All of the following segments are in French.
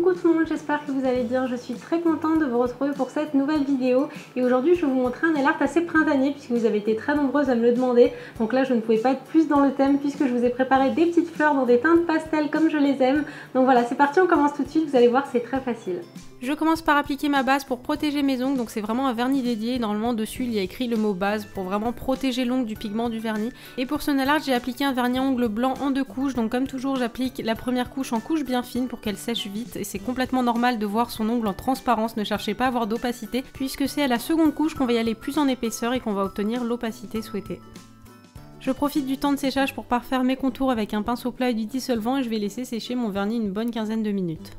Coucou tout le monde, j'espère que vous allez bien. Je suis très contente de vous retrouver pour cette nouvelle vidéo. Et aujourd'hui, je vais vous montrer un nail art assez printanier puisque vous avez été très nombreuses à me le demander. Donc là, je ne pouvais pas être plus dans le thème puisque je vous ai préparé des petites fleurs dans des teintes pastel comme je les aime. Donc voilà, c'est parti, on commence tout de suite. Vous allez voir, c'est très facile. Je commence par appliquer ma base pour protéger mes ongles, donc c'est vraiment un vernis dédié. Normalement dessus il y a écrit le mot base pour vraiment protéger l'ongle du pigment du vernis. Et pour ce nail art j'ai appliqué un vernis à ongles blanc en 2 couches, donc comme toujours j'applique la première couche en couche bien fine pour qu'elle sèche vite. Et c'est complètement normal de voir son ongle en transparence, ne cherchez pas à avoir d'opacité puisque c'est à la seconde couche qu'on va y aller plus en épaisseur et qu'on va obtenir l'opacité souhaitée. Je profite du temps de séchage pour parfaire mes contours avec un pinceau plat et du dissolvant et je vais laisser sécher mon vernis une bonne quinzaine de minutes.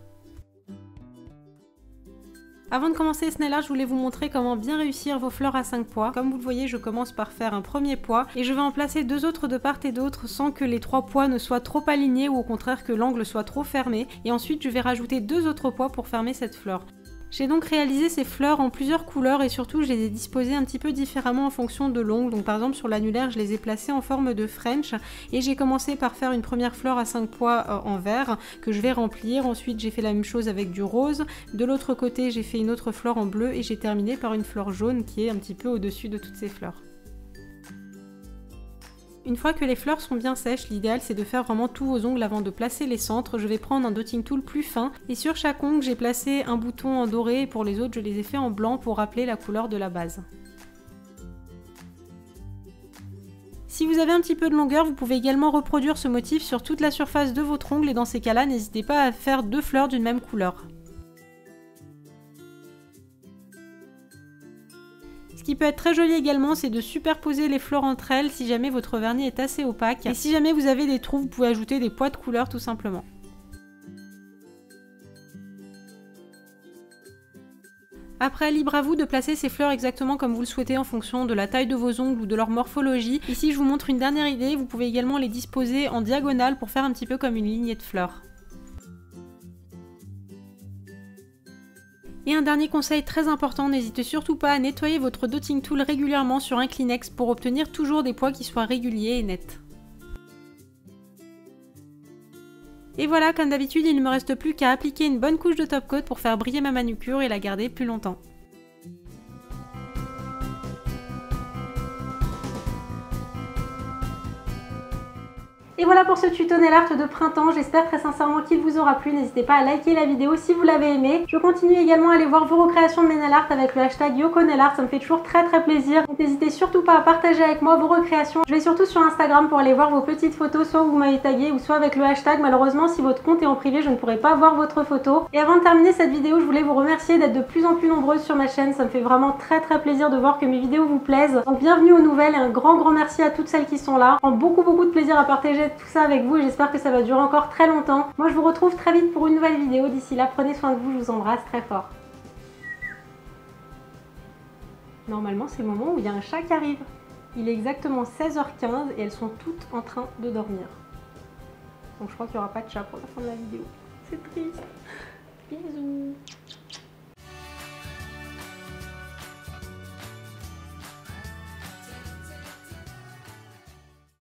Avant de commencer ce nail art, je voulais vous montrer comment bien réussir vos fleurs à 5 pois. Comme vous le voyez, je commence par faire un premier pois et je vais en placer 2 autres de part et d'autre sans que les 3 pois ne soient trop alignés ou au contraire que l'angle soit trop fermé. Et ensuite, je vais rajouter 2 autres pois pour fermer cette fleur. J'ai donc réalisé ces fleurs en plusieurs couleurs et surtout je les ai disposées un petit peu différemment en fonction de l'ongle. Donc par exemple sur l'annulaire je les ai placées en forme de French et j'ai commencé par faire une première fleur à 5 pois en vert que je vais remplir. Ensuite j'ai fait la même chose avec du rose. De l'autre côté j'ai fait une autre fleur en bleu et j'ai terminé par une fleur jaune qui est un petit peu au-dessus de toutes ces fleurs. Une fois que les fleurs sont bien sèches, l'idéal c'est de faire vraiment tous vos ongles avant de placer les centres. Je vais prendre un dotting tool plus fin et sur chaque ongle j'ai placé un bouton en doré et pour les autres je les ai fait en blanc pour rappeler la couleur de la base. Si vous avez un petit peu de longueur, vous pouvez également reproduire ce motif sur toute la surface de votre ongle et dans ces cas-là, n'hésitez pas à faire 2 fleurs d'une même couleur. Ce qui peut être très joli également, c'est de superposer les fleurs entre elles si jamais votre vernis est assez opaque. Et si jamais vous avez des trous, vous pouvez ajouter des pois de couleur tout simplement. Après, libre à vous de placer ces fleurs exactement comme vous le souhaitez en fonction de la taille de vos ongles ou de leur morphologie. Ici, je vous montre une dernière idée, vous pouvez également les disposer en diagonale pour faire un petit peu comme une lignée de fleurs. Et un dernier conseil très important, n'hésitez surtout pas à nettoyer votre dotting tool régulièrement sur un Kleenex pour obtenir toujours des pois qui soient réguliers et nets. Et voilà, comme d'habitude, il ne me reste plus qu'à appliquer une bonne couche de top coat pour faire briller ma manucure et la garder plus longtemps. Et voilà pour ce tuto nail art de printemps, j'espère très sincèrement qu'il vous aura plu, n'hésitez pas à liker la vidéo si vous l'avez aimé. Je continue également à aller voir vos recréations de mes nail art avec le hashtag YokoNailArt, ça me fait toujours très plaisir. N'hésitez surtout pas à partager avec moi vos recréations. Je vais surtout sur Instagram pour aller voir vos petites photos, soit vous m'avez tagué ou soit avec le hashtag. Malheureusement si votre compte est en privé, je ne pourrai pas voir votre photo. Et avant de terminer cette vidéo, je voulais vous remercier d'être de plus en plus nombreuses sur ma chaîne, ça me fait vraiment très plaisir de voir que mes vidéos vous plaisent. Donc bienvenue aux nouvelles et un grand merci à toutes celles qui sont là. Je prends beaucoup de plaisir à partager tout ça avec vous et j'espère que ça va durer encore très longtemps. Moi je vous retrouve très vite pour une nouvelle vidéo. D'ici là, prenez soin de vous, je vous embrasse très fort. Normalement c'est le moment où il y a un chat qui arrive. Il est exactement 16h15 et elles sont toutes en train de dormir. Donc je crois qu'il n'y aura pas de chat pour la fin de la vidéo. C'est triste. Bisous.